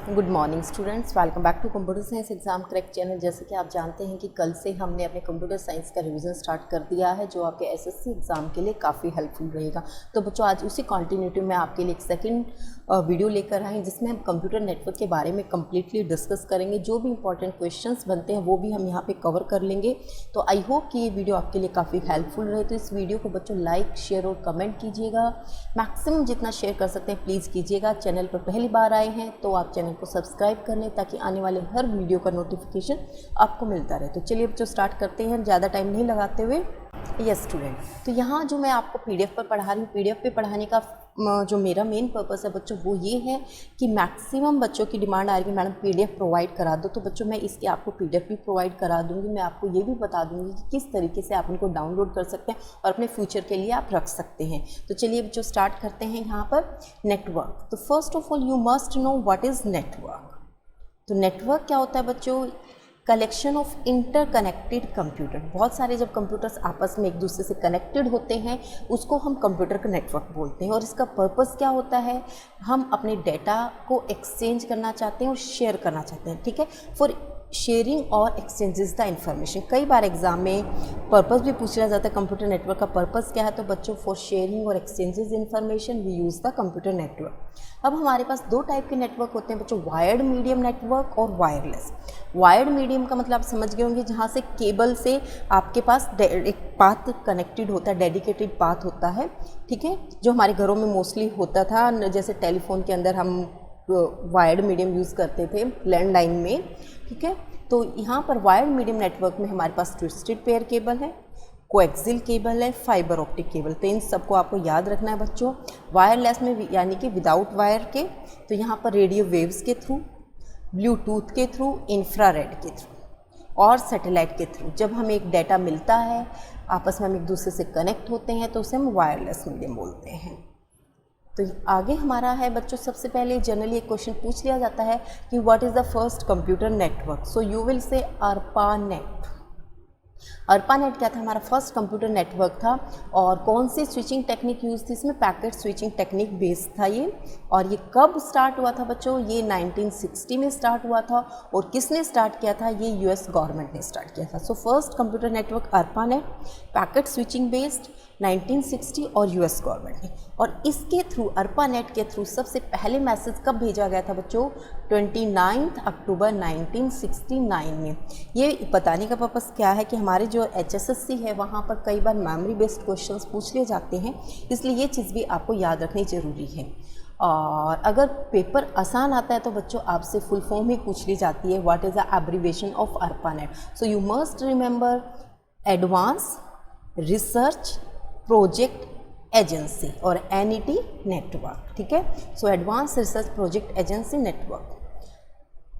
Good morning students, welcome back to computer science exam crack channel. जैसे कि आप जानते हैं कि कल से हमने अपने कंप्यूटर साइंस का रिवीजन स्टार्ट कर दिया है, जो आपके एसएससी एग्जाम के लिए काफ़ी हेल्पफुल रहेगा। तो बच्चों, आज उसी कॉन्टिन्यूटी में आपके लिए एक सेकंड वीडियो लेकर आए जिसमें हम कंप्यूटर नेटवर्क के बारे में कम्प्लीटली डिस्कस करेंगे। जो भी इंपॉर्टेंट क्वेश्चंस बनते हैं वो भी हम यहाँ पे कवर कर लेंगे। तो आई होप कि ये वीडियो आपके लिए काफ़ी हेल्पफुल रहे। तो इस वीडियो को बच्चों लाइक, शेयर और कमेंट कीजिएगा। मैक्सिमम जितना शेयर कर सकते हैं प्लीज़ कीजिएगा। चैनल पर पहली बार आए हैं तो आप चैनल को सब्सक्राइब कर लें ताकि आने वाले हर वीडियो का नोटिफिकेशन आपको मिलता रहे। तो चलिए बच्चों स्टार्ट करते हैं, ज़्यादा टाइम नहीं लगाते हुए। यस स्टूडेंट, तो यहाँ जो मैं आपको पीडीएफ पर पढ़ा रही हूँ, पीडीएफ पे पढ़ाने का जो मेरा मेन पर्पस है बच्चों वो ये है कि मैक्सिमम बच्चों की डिमांड आ रही है मैडम पीडीएफ प्रोवाइड करा दो। तो बच्चों मैं इसके आपको पीडीएफ भी प्रोवाइड करा दूँगी। मैं आपको ये भी बता दूँगी कि किस तरीके से आप इनको डाउनलोड कर सकते हैं और अपने फ्यूचर के लिए आप रख सकते हैं। तो चलिए बच्चों स्टार्ट करते हैं यहाँ पर नेटवर्क। तो first of all you must know what is network. तो नेटवर्क क्या होता है बच्चों? Collection of interconnected computer. बहुत सारे जब कंप्यूटर्स आपस में एक दूसरे से कनेक्टेड होते हैं उसको हम कंप्यूटर का नेटवर्क बोलते हैं। और इसका पर्पस क्या होता है? हम अपने डेटा को एक्सचेंज करना चाहते हैं और शेयर करना चाहते हैं, ठीक है, फॉर शेयरिंग और एक्सचेंजेस द इंफॉर्मेशन। कई बार एग्जाम में पर्पस भी पूछा जाता है कंप्यूटर नेटवर्क का पर्पस क्या है। तो बच्चों फॉर शेयरिंग और exchanges information we use the computer network. अब हमारे पास दो टाइप के नेटवर्क होते हैं बच्चों, वायर्ड मीडियम नेटवर्क और वायरलेस। वायर्ड मीडियम का मतलब आप समझ गए होंगे जहाँ से केबल से आपके पास एक पाथ कनेक्टेड होता है, डेडिकेटेड पाथ होता है, ठीक है, जो हमारे घरों में मोस्टली होता था। जैसे टेलीफोन के अंदर हम वायर्ड मीडियम यूज़ करते थे लैंडलाइन में, ठीक है। तो यहाँ पर वायर्ड मीडियम नेटवर्क में हमारे पास ट्विस्टेड पेयर केबल है, कोएक्सियल केबल है, फाइबर ऑप्टिक केबल। तो इन सबको आपको याद रखना है बच्चों। वायरलेस में यानी कि विदाउट वायर के, तो यहाँ पर रेडियो वेव्स के थ्रू, ब्लूटूथ के थ्रू, इंफ्रारेड के थ्रू और सैटेलाइट के थ्रू जब हमें एक डाटा मिलता है, आपस में हम एक दूसरे से कनेक्ट होते हैं तो उसे हम वायरलेस मीडियम बोलते हैं। तो आगे हमारा है बच्चों, सबसे पहले जनरली एक क्वेश्चन पूछ लिया जाता है कि what is the first computer network. So you will say ARPANET। ARPANET क्या था? हमारा फर्स्ट कंप्यूटर नेटवर्क था। और कौन सी स्विचिंग टेक्निक यूज़ थी इसमें? पैकेट स्विचिंग टेक्निक बेस्ड था ये। और ये कब स्टार्ट हुआ था बच्चों? ये 1960 में स्टार्ट हुआ था। और किसने स्टार्ट किया था? ये US गवर्नमेंट ने स्टार्ट किया था। So first computer network ARPANET, packet switching based, 1960 और US गवर्नमेंट ने। और इसके थ्रू, ARPANET के थ्रू सबसे पहले मैसेज कब भेजा गया था बच्चों? 29 अक्टूबर 1969 में। ये बताने का पर्पस क्या है कि हमारे जो HSSC है वहाँ पर कई बार मेमोरी बेस्ड क्वेश्चंस पूछ लिए जाते हैं, इसलिए ये चीज़ भी आपको याद रखनी ज़रूरी है। और अगर पेपर आसान आता है तो बच्चों आपसे फुल फॉर्म ही पूछ ली जाती है, what is the abbreviation of ARPANET। So you must remember advance research project agency और NET नेटवर्क, ठीक है। So advance research project agency network.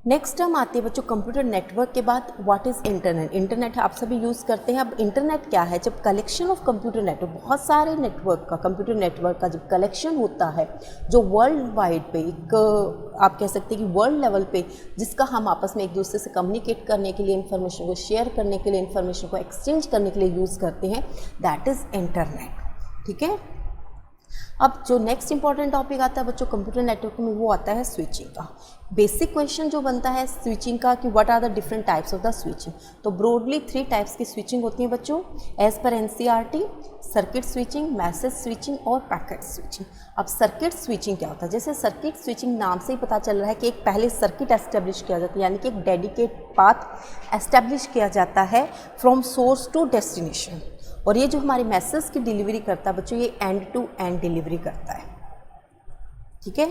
Next हम आते हैं बच्चों कंप्यूटर नेटवर्क के बाद व्हाट इज़ इंटरनेट। इंटरनेट आप सभी यूज़ करते हैं। अब इंटरनेट क्या है? जब कलेक्शन ऑफ कंप्यूटर नेटवर्क, बहुत सारे नेटवर्क का, कंप्यूटर नेटवर्क का जब कलेक्शन होता है जो वर्ल्ड वाइड पे एक आप कह सकते हैं कि वर्ल्ड लेवल पे, जिसका हम आपस में एक दूसरे से कम्युनिकेट करने के लिए, इन्फॉर्मेशन को शेयर करने के लिए, इन्फॉर्मेशन को एक्सचेंज करने के लिए यूज़ करते हैं, दैट इज़ इंटरनेट, ठीक है। अब जो नेक्स्ट इंपॉर्टेंट टॉपिक आता है बच्चों कंप्यूटर नेटवर्क में, वो आता है स्विचिंग का। बेसिक क्वेश्चन जो बनता है स्विचिंग का कि what are the different types of the switching. तो ब्रॉडली 3 टाइप्स की स्विचिंग होती है बच्चों as per NCERT, circuit switching, message switching और पैकेट स्विचिंग। अब सर्किट स्विचिंग क्या होता है? जैसे सर्किट स्विचिंग नाम से ही पता चल रहा है कि एक पहले सर्किट एस्टेब्लिश किया जाता है, यानी कि एक डेडिकेट पाथ एस्टेब्लिश किया जाता है फ्रॉम सोर्स टू डेस्टिनेशन। और ये जो हमारी मैसेज की डिलीवरी करता है बच्चों, ये एंड टू एंड डिलीवरी करता है, ठीक है,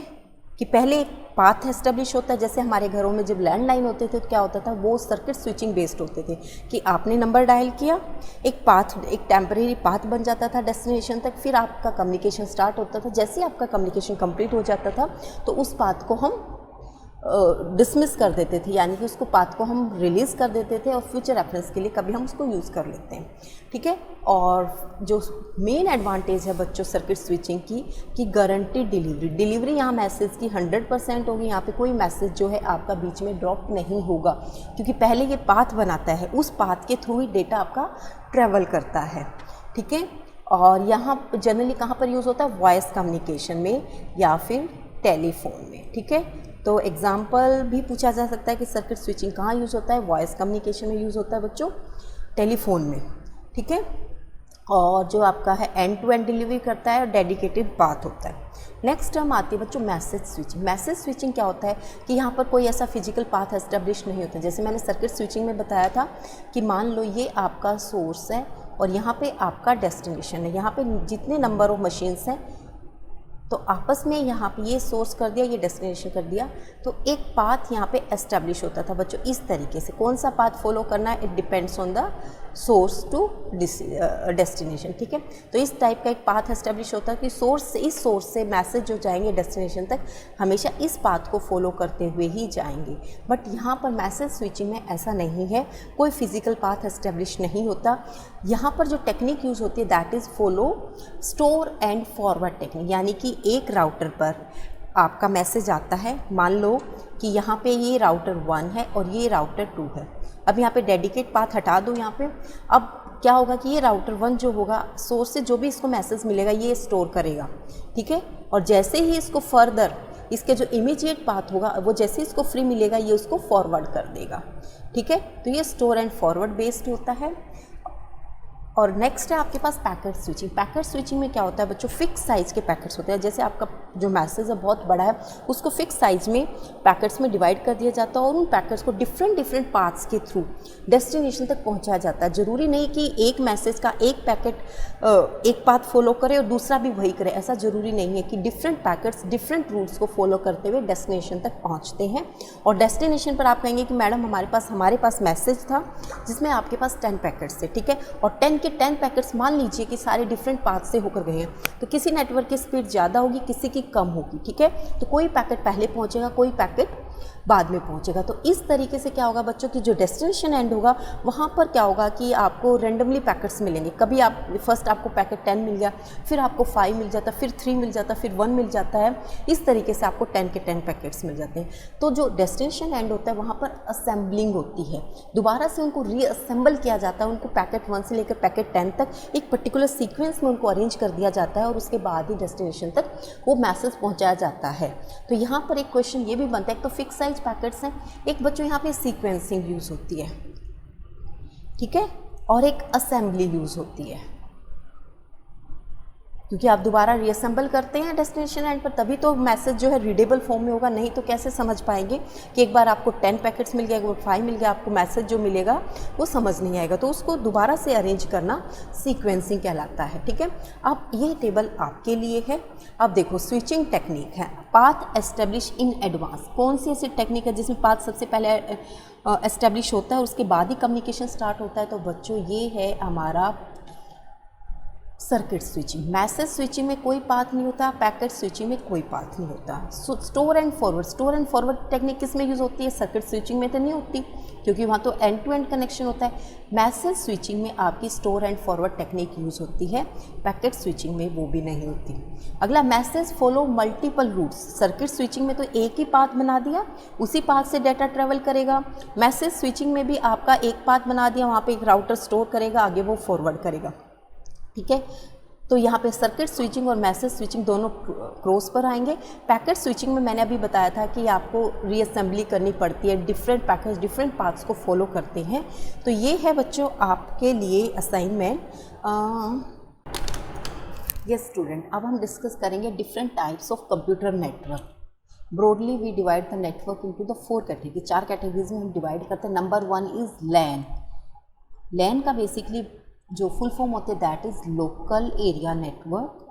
कि पहले एक पाथ एस्टेब्लिश होता है। जैसे हमारे घरों में जब लैंडलाइन होते थे तो क्या होता था? वो सर्किट स्विचिंग बेस्ड होते थे कि आपने नंबर डायल किया, एक पाथ, एक टेम्परेरी पाथ बन जाता था डेस्टिनेशन तक, फिर आपका कम्युनिकेशन स्टार्ट होता था। जैसे ही आपका कम्युनिकेशन कंप्लीट हो जाता था तो उस पाथ को हम डिसमिस कर देते थे, यानी कि उसको पाथ को हम रिलीज़ कर देते थे और फ्यूचर रेफरेंस के लिए कभी हम उसको यूज़ कर लेते हैं, ठीक है। और जो मेन एडवांटेज है बच्चों सर्किट स्विचिंग की कि गारंटीड डिलीवरी यहाँ मैसेज की 100% होगी। यहाँ पे कोई मैसेज जो है आपका बीच में ड्रॉप नहीं होगा, क्योंकि पहले ये पाथ बनाता है, उस पाथ के थ्रू ही डेटा आपका ट्रेवल करता है, ठीक है। और यहाँ जनरली कहाँ पर यूज़ होता है? वॉइस कम्युनिकेशन में या फिर टेलीफोन में, ठीक है। तो एग्जाम्पल भी पूछा जा सकता है कि सर्किट स्विचिंग कहाँ यूज़ होता है, वॉइस कम्युनिकेशन में यूज़ होता है बच्चों, टेलीफोन में, ठीक है। और जो आपका है एंड टू एंड डिलीवरी करता है और डेडिकेटेड पाथ होता है। नेक्स्ट टर्म आती है बच्चों मैसेज स्विचिंग। मैसेज स्विचिंग क्या होता है कि यहाँ पर कोई ऐसा फिजिकल पाथ एस्टेब्लिश नहीं होता। जैसे मैंने सर्किट स्विचिंग में बताया था कि मान लो ये आपका सोर्स है और यहाँ पे आपका डेस्टिनेशन है, यहाँ पे जितने नंबर ऑफ मशीन्स हैं तो आपस में यहाँ पे ये सोर्स कर दिया, ये डेस्टिनेशन कर दिया, तो एक पाथ यहाँ पे एस्टेब्लिश होता था बच्चों इस तरीके से। कौन सा पाथ फॉलो करना है, it depends on the source to destination, ठीक है। तो इस टाइप का एक पाथ एस्टेब्लिश होता है कि इस सोर्स से मैसेज जो जाएंगे डेस्टिनेशन तक हमेशा इस पाथ को फॉलो करते हुए ही जाएंगे। बट यहाँ पर मैसेज स्विचिंग में ऐसा नहीं है, कोई फिजिकल पाथ एस्टेब्लिश नहीं होता। यहाँ पर जो टेक्निक यूज़ होती है that is follow store and forward technique, यानी कि एक राउटर पर आपका मैसेज आता है, मान लो कि यहाँ पे ये राउटर 1 है और ये राउटर 2 है। अब यहाँ पे डेडिकेट पाथ हटा दो यहाँ पे। अब क्या होगा कि ये राउटर 1 जो होगा सोर्स से जो भी इसको मैसेज मिलेगा ये स्टोर करेगा, ठीक है। और जैसे ही इसको फर्दर इसके जो इमीडिएट पाथ होगा वो जैसे इसको फ्री मिलेगा ये उसको फॉरवर्ड कर देगा, ठीक है। तो ये स्टोर एंड फॉरवर्ड बेस्ड होता है। और नेक्स्ट है आपके पास पैकेट स्विचिंग। पैकेट स्विचिंग में क्या होता है बच्चों, फिक्स साइज़ के पैकेट्स होते हैं। जैसे आपका जो मैसेज है बहुत बड़ा है उसको फिक्स साइज़ में पैकेट्स में डिवाइड कर दिया जाता है और उन पैकेट्स को डिफरेंट पाथ्स के थ्रू डेस्टिनेशन तक पहुंचाया जाता है। ज़रूरी नहीं कि एक मैसेज का एक पैकेट एक पाथ फॉलो करे और दूसरा भी वही करे, ऐसा ज़रूरी नहीं है कि डिफरेंट पैकेट्स डिफरेंट रूट्स को फॉलो करते हुए डेस्टिनेशन तक पहुँचते हैं। और डेस्टिनेशन पर आप कहेंगे कि मैडम हमारे पास मैसेज था जिसमें आपके पास 10 पैकेट्स थे, ठीक है, और 10 के 10 पैकेट्स मान लीजिए कि सारे डिफरेंट पाथ से होकर गए हैं, तो किसी नेटवर्क की स्पीड ज़्यादा होगी, किसी की कम होगी, ठीक है। तो कोई पैकेट पहले पहुंचेगा, कोई पैकेट बाद में पहुंचेगा। तो इस तरीके से क्या होगा बच्चों की जो डेस्टिनेशन एंड होगा वहाँ पर क्या होगा कि आपको रेंडमली पैकेट्स मिलेंगे। कभी फर्स्ट आपको पैकेट 10 मिल गया, फिर आपको 5 मिल जाता, फिर 3 मिल जाता, फिर 1 मिल जाता है। इस तरीके से आपको 10 के 10 पैकेट्स मिल जाते हैं। तो जो डेस्टिनेशन एंड होता है वहाँ पर असेंबलिंग होती है, दोबारा से उनको रीअसेंबल किया जाता है। उनको पैकेट 1 से लेकर पैकेट 10 तक एक पर्टिकुलर सीक्वेंस में उनको अरेंज कर दिया जाता है और उसके बाद ही डेस्टिनेशन तक वो मैसेज पहुँचाया जाता है। तो यहाँ पर एक क्वेश्चन ये भी बनता है, एक तो फिक्स साइज पैकेट्स हैं, एक बच्चों यहाँ पे सीक्वेंसिंग यूज़ होती है, ठीक है, और एक असेंबली यूज़ होती है, क्योंकि आप दोबारा रीअसेंबल करते हैं डेस्टिनेशन एंड पर तभी तो मैसेज जो है रीडेबल फॉर्म में होगा, नहीं तो कैसे समझ पाएंगे कि एक बार आपको 10 पैकेट्स मिल गया, एक बार 5 मिल गया, आपको मैसेज जो मिलेगा वो समझ नहीं आएगा। तो उसको दोबारा से अरेंज करना सीक्वेंसिंग कहलाता है, ठीक है। अब ये टेबल आपके लिए है। अब देखो स्विचिंग टेक्निक है, पाथ एस्टेब्लिश इन एडवांस। कौन सी ऐसी टेक्निक है जिसमें पाथ सबसे पहले एस्टेब्लिश होता है और उसके बाद ही कम्युनिकेशन स्टार्ट होता है? तो बच्चों ये है हमारा सर्किट स्विचिंग। मैसेज स्विचिंग में कोई पाथ नहीं होता, पैकेट स्विचिंग में कोई पाथ नहीं होता। स्टोर एंड फॉरवर्ड टेक्निक किस में यूज़ होती है? सर्किट स्विचिंग में तो नहीं होती, क्योंकि वहाँ तो एंड टू एंड कनेक्शन होता है। मैसेज स्विचिंग में आपकी store and forward technique use होती है, पैकेट स्विचिंग में वो भी नहीं होती। अगला, message follow multiple routes. Circuit switching में तो एक ही पाथ बना दिया, उसी पाथ से डाटा ट्रेवल करेगा। मैसेज स्विचिंग में भी आपका एक पाथ बना दिया, वहाँ पे एक राउटर स्टोर करेगा, आगे वो फॉरवर्ड करेगा, ठीक है। तो यहाँ पे सर्किट स्विचिंग और मैसेज स्विचिंग दोनों क्रॉस पर आएंगे। पैकेट स्विचिंग में मैंने अभी बताया था कि आपको रीअसेंबली करनी पड़ती है, डिफरेंट पैकेज डिफरेंट पार्ट्स को फॉलो करते हैं। तो ये है बच्चों आपके लिए असाइनमेंट। यस स्टूडेंट, अब हम डिस्कस करेंगे different types of computer network. Broadly we divide the network into the 4 category. 4 categories में हम डिवाइड करते हैं। नंबर 1 इज़ लैन। लैन का बेसिकली जो फुल फॉर्म होते हैं that is local area network.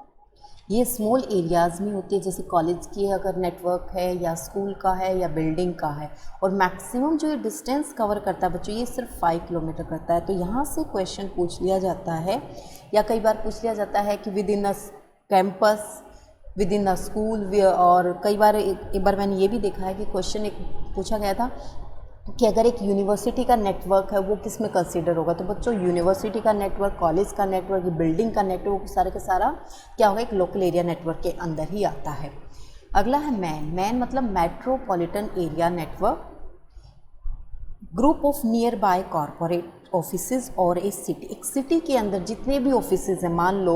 ये स्मॉल एरियाज़ में होती है, जैसे कॉलेज की अगर नेटवर्क है या स्कूल का है या बिल्डिंग का है। और मैक्सिमम जो ये डिस्टेंस कवर करता है बच्चों ये सिर्फ 5 किलोमीटर करता है। तो यहाँ से क्वेश्चन पूछ लिया जाता है या कई बार पूछ लिया जाता है कि with in a campus, with in a school. और कई बार एक बार मैंने ये भी देखा है कि क्वेश्चन एक पूछा गया था कि अगर एक यूनिवर्सिटी का नेटवर्क है वो किस में कंसीडर होगा। तो बच्चों यूनिवर्सिटी का नेटवर्क, कॉलेज का नेटवर्क, बिल्डिंग का नेटवर्क सारे का सारा क्या होगा, एक लोकल एरिया नेटवर्क के अंदर ही आता है। अगला है मैन। मैन मतलब metropolitan area network. Group of near by corporate offices और एक सिटी के अंदर जितने भी ऑफिसेज हैं, मान लो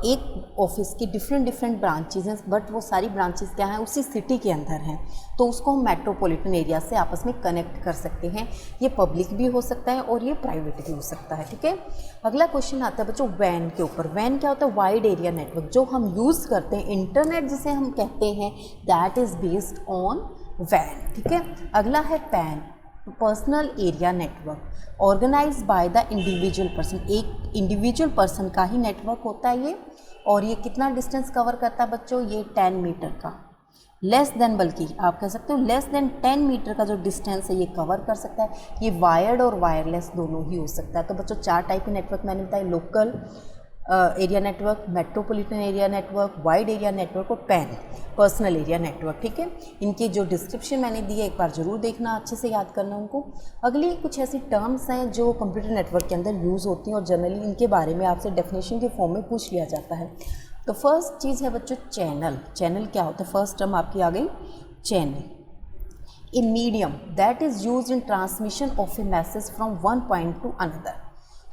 एक ऑफिस की डिफरेंट ब्रांचेज हैं, बट वो सारी ब्रांचेज क्या हैं, उसी सिटी के अंदर हैं, तो उसको हम मेट्रोपॉलिटन एरिया से आपस में कनेक्ट कर सकते हैं। ये पब्लिक भी हो सकता है और ये प्राइवेट भी हो सकता है। ठीक है, अगला क्वेश्चन आता है बच्चों वैन के ऊपर। वैन क्या होता है? वाइड एरिया नेटवर्क, जो हम यूज़ करते हैं, इंटरनेट जिसे हम कहते हैं, दैट इज़ बेस्ड ऑन वैन। ठीक है, अगला है PAN, personal area network, organize by the individual person. एक इंडिविजुअल पर्सन का ही नेटवर्क होता है ये, और ये कितना डिस्टेंस कवर करता है बच्चों? ये 10 मीटर का, लेस देन, बल्कि आप कह सकते हो लेस देन 10 मीटर का जो डिस्टेंस है ये कवर कर सकता है। ये वायर्ड और वायरलेस दोनों ही हो सकता है। तो बच्चों 4 टाइप के नेटवर्क मैंने बताया, local area network, metropolitan area network, wide area network और पैन, पर्सनल एरिया नेटवर्क। ठीक है, इनके जो डिस्क्रिप्शन मैंने दी है एक बार ज़रूर देखना, अच्छे से याद करना उनको। अगली कुछ ऐसी टर्म्स हैं जो कंप्यूटर नेटवर्क के अंदर यूज़ होती हैं और जनरली इनके बारे में आपसे डेफिनेशन के फॉर्म में पूछ लिया जाता है। तो फर्स्ट चीज़ है बच्चों चैनल। चैनल क्या होता है? फर्स्ट टर्म आपकी आ गई channel. A medium that is used in transmission of A message from one point two another.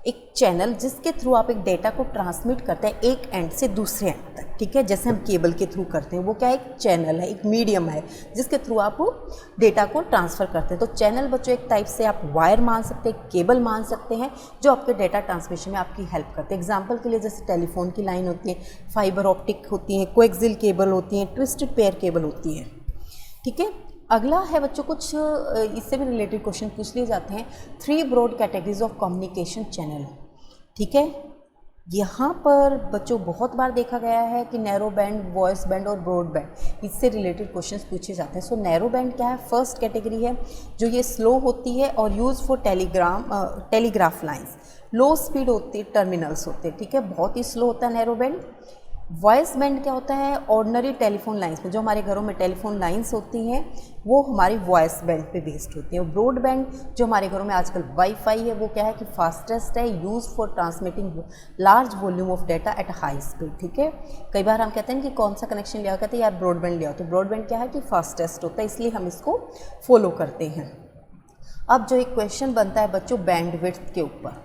एक चैनल जिसके थ्रू आप एक डेटा को ट्रांसमिट करते हैं एक एंड से दूसरे एंड तक। ठीक है, जैसे हम केबल के थ्रू करते हैं, वो क्या है? एक चैनल है, एक मीडियम है जिसके थ्रू आप डेटा को ट्रांसफ़र करते हैं। तो चैनल बच्चों एक टाइप से आप वायर मान सकते हैं, केबल मान सकते हैं, जो आपके डेटा ट्रांसमिशन में आपकी हेल्प करते हैं। एग्जाम्पल के लिए जैसे टेलीफोन की लाइन होती है, फाइबर ऑप्टिक होती हैं, कोएक्सियल केबल होती हैं, ट्विस्टेड पेयर केबल होती है। ठीक है, अगला है बच्चों कुछ इससे भी रिलेटेड क्वेश्चन पूछ लिए जाते हैं। 3 broad categories of communication channel. ठीक है, यहाँ पर बच्चों बहुत बार देखा गया है कि नैरो बैंड, वॉइस बैंड और ब्रॉड बैंड, इससे रिलेटेड क्वेश्चंस पूछे जाते हैं। सो नैरो बैंड क्या है? फर्स्ट कैटेगरी है, जो ये स्लो होती है और use for telegraph lines. Low speed होती है, टर्मिनल्स होते हैं। ठीक है, बहुत ही स्लो होता है नैरो बैंड। वॉइस बैंड क्या होता है? ऑर्डिनरी टेलीफोन लाइंस में, जो हमारे घरों में टेलीफोन लाइंस होती हैं वो हमारी वॉइस बैंड पे बेस्ड होती हैं। ब्रॉड बैंड जो हमारे घरों में आजकल वाईफाई है, वो क्या है कि फास्टेस्ट है, use for transmitting large volume of data at high speed. ठीक है, कई बार हम कहते हैं कि कौन सा कनेक्शन लिया, कहते हैं यार ब्रॉडबैंड लिया। तो ब्रॉडबैंड क्या है कि फास्टेस्ट होता है, इसलिए हम इसको फॉलो करते हैं। अब जो एक क्वेश्चन बनता है बच्चों बैंडविड्थ के ऊपर,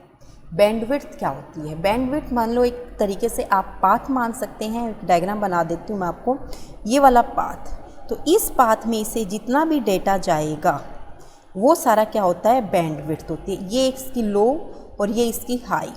बैंडविड्थ क्या होती है? बैंडविड्थ मान लो एक तरीके से आप पाथ मान सकते हैं, एक डायग्राम बना देती हूँ मैं आपको, ये वाला पाथ। तो इस पाथ में से जितना भी डेटा जाएगा वो सारा क्या होता है? बैंडविड्थ होती है। ये इसकी लो और ये इसकी हाई।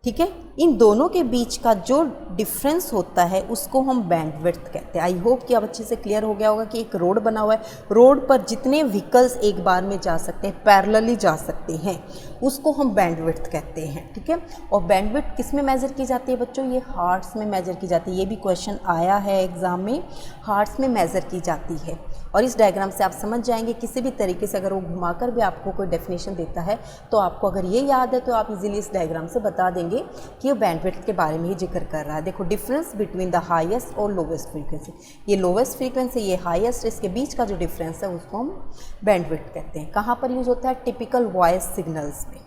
ठीक है, इन दोनों के बीच का जो डिफरेंस होता है उसको हम बैंडविड्थ कहते हैं। आई होप कि अब अच्छे से क्लियर हो गया होगा कि एक रोड बना हुआ है, रोड पर जितने व्हीकल्स एक बार में जा सकते हैं, पैरेलली जा सकते हैं, उसको हम बैंडविड्थ कहते हैं। ठीक है, और बैंडविड्थ किस में मेज़र की जाती है बच्चों? ये हार्ट्स में मेज़र की जाती है। ये भी क्वेश्चन आया है एग्ज़ाम में, हार्ट्स में मेज़र की जाती है। और इस डायग्राम से आप समझ जाएंगे, किसी भी तरीके से अगर वो घुमाकर भी आपको कोई डेफिनेशन देता है तो आपको अगर ये याद है तो आप इजीली इस डायग्राम से बता देंगे कि वो बैंडविड्थ के बारे में ही जिक्र कर रहा है। देखो, डिफरेंस बिटवीन द हाईएस्ट और लोवेस्ट फ्रीक्वेंसी, ये लोवेस्ट फ्रीक्वेंसी, ये हाईएस्ट, इसके बीच का जो डिफरेंस है उसको हम बैंडविड्थ कहते हैं। कहाँ पर यूज़ होता है? टिपिकल वॉइस सिग्नल्स में।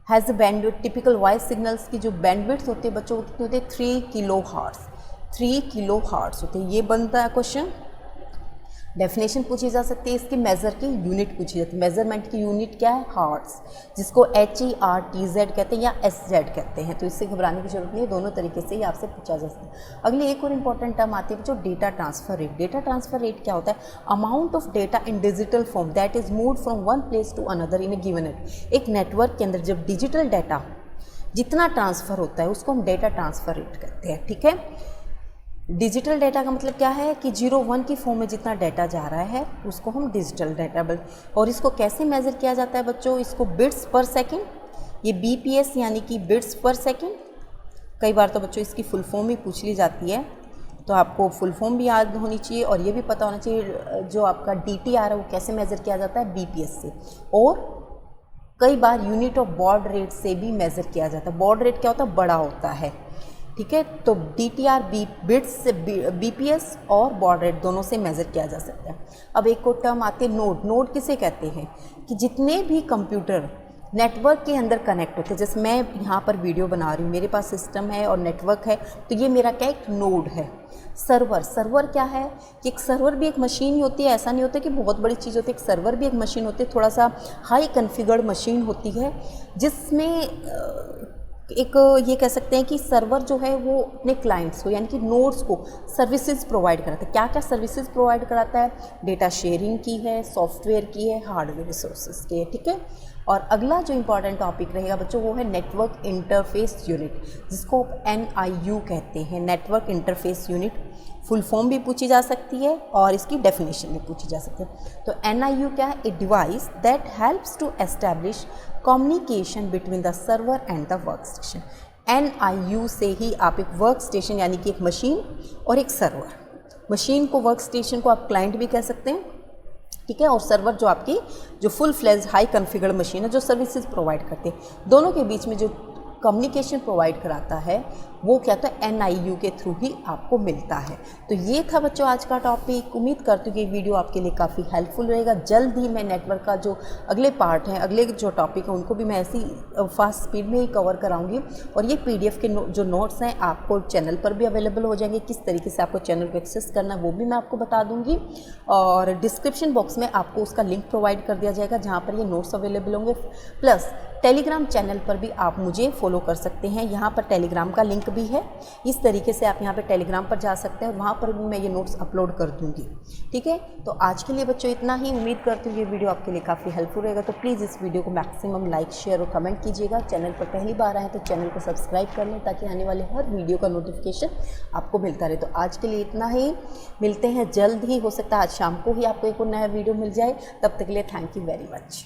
Has the bandwidth, typical voice signals की जो बैंडविड्थ होती है बच्चों, वो कितनी होती है? 3 किलो हर्ट्ज़। 3 किलो हर्ट्ज़ होते हैं। ये बनता है क्वेश्चन, डेफिनेशन पूछी जा सकती है, इसकी मेज़र की यूनिट पूछी जाती है। मेज़रमेंट की यूनिट क्या है? हार्ट्स, जिसको HERTZ कहते हैं या SZ कहते हैं। तो इससे घबराने की जरूरत नहीं है, दोनों तरीके से ही आपसे पूछा जा सकता है। अगली एक और इंपॉर्टेंट टर्म आती है जो data transfer rate. Data transfer rate क्या होता है? Amount of data in digital form that is moved from one place to another in a given network. एक नेटवर्क के अंदर जब डिजिटल डाटा जितना ट्रांसफ़र होता है उसको हम डेटा ट्रांसफ़र रेट कहते हैं। ठीक है, डिजिटल डाटा का मतलब क्या है कि 0-1 की फॉर्म में जितना डाटा जा रहा है उसको हम डिजिटल डाटा बोल। और इसको कैसे मेज़र किया जाता है बच्चों? इसको बिट्स पर सेकंड, ये BPS यानी कि बिट्स पर सेकंड। कई बार तो बच्चों इसकी फुल फॉर्म ही पूछ ली जाती है, तो आपको फुल फॉर्म भी याद होनी चाहिए और ये भी पता होना चाहिए जो आपका DTR है वो कैसे मेज़र किया जाता है? BPS से। और कई बार यूनिट ऑफ बॉड रेट से भी मेज़र किया जाता है। बॉड रेट क्या होता है? बड़ा होता है। ठीक है, तो DTR बिट्स से BPS और बॉड रेट दोनों से मेज़र किया जा सकता है। अब एक और टर्म आती है नोड। नोड किसे कहते हैं? कि जितने भी कंप्यूटर नेटवर्क के अंदर कनेक्ट होते हैं। जैसे मैं यहाँ पर वीडियो बना रही हूँ, मेरे पास सिस्टम है और नेटवर्क है, तो ये मेरा क्या एक नोड है। सर्वर क्या है कि एक सर्वर भी एक मशीन ही होती है, ऐसा नहीं होता कि बहुत बड़ी चीज़ होती है। एक सर्वर भी एक मशीन होती है, थोड़ा सा हाई कॉन्फ़िगर्ड मशीन होती है, जिसमें एक ये कह सकते हैं कि सर्वर जो है वो अपने क्लाइंट्स को यानी कि नोड्स को सर्विसेज प्रोवाइड कराता है। क्या क्या सर्विसेज प्रोवाइड कराता है? डेटा शेयरिंग की है, सॉफ्टवेयर की है, हार्डवेयर रिसोर्सेज की है, ठीक है। और अगला जो इम्पॉर्टेंट टॉपिक रहेगा बच्चों वो है नेटवर्क इंटरफेस यूनिट, जिसको NIU कहते हैं। Network interface unit full form भी पूछी जा सकती है और इसकी डेफिनेशन भी पूछी जा सकती है। तो NIU क्या है? A device that helps to establish communication between the server and the work station. NIU से ही आप एक वर्क स्टेशन यानी कि एक मशीन और एक सर्वर, मशीन को वर्क स्टेशन को आप क्लाइंट भी कह सकते हैं, ठीक है, और सर्वर जो आपकी जो full fledge high configured machine है जो सर्विसेज प्रोवाइड करते हैं, दोनों के बीच में जो कम्युनिकेशन प्रोवाइड कराता है वो क्या तो NIU के थ्रू ही आपको मिलता है। तो ये था बच्चों आज का टॉपिक। उम्मीद करती हूँ कि वीडियो आपके लिए काफ़ी हेल्पफुल रहेगा। जल्द ही मैं नेटवर्क का जो अगले पार्ट हैं, अगले जो टॉपिक हैं, उनको भी मैं ऐसी फास्ट स्पीड में ही कवर कराऊंगी। और ये PDF के जो नोट्स हैं आपको चैनल पर भी अवेलेबल हो जाएंगे। किस तरीके से आपको चैनल को एक्सेस करना है वो भी मैं आपको बता दूँगी, और डिस्क्रिप्शन बॉक्स में आपको उसका लिंक प्रोवाइड कर दिया जाएगा जहाँ पर ये नोट्स अवेलेबल होंगे। प्लस टेलीग्राम चैनल पर भी आप मुझे फॉलो कर सकते हैं, यहाँ पर टेलीग्राम का लिंक भी है। इस तरीके से आप यहाँ पे टेलीग्राम पर जा सकते हैं, वहाँ पर भी मैं ये नोट्स अपलोड कर दूँगी, ठीक है। तो आज के लिए बच्चों इतना ही। उम्मीद करती हूँ ये वीडियो आपके लिए काफ़ी हेल्पफुल रहेगा। तो प्लीज़ इस वीडियो को मैक्सिमम लाइक, शेयर और कमेंट कीजिएगा। चैनल पर पहली बार आए तो चैनल को सब्सक्राइब कर लें ताकि आने वाले हर वीडियो का नोटिफिकेशन आपको मिलता रहे। तो आज के लिए इतना ही, मिलते हैं जल्द ही, हो सकता है आज शाम को ही आपको एक और नया वीडियो मिल जाए। तब तक के लिए थैंक यू वेरी मच।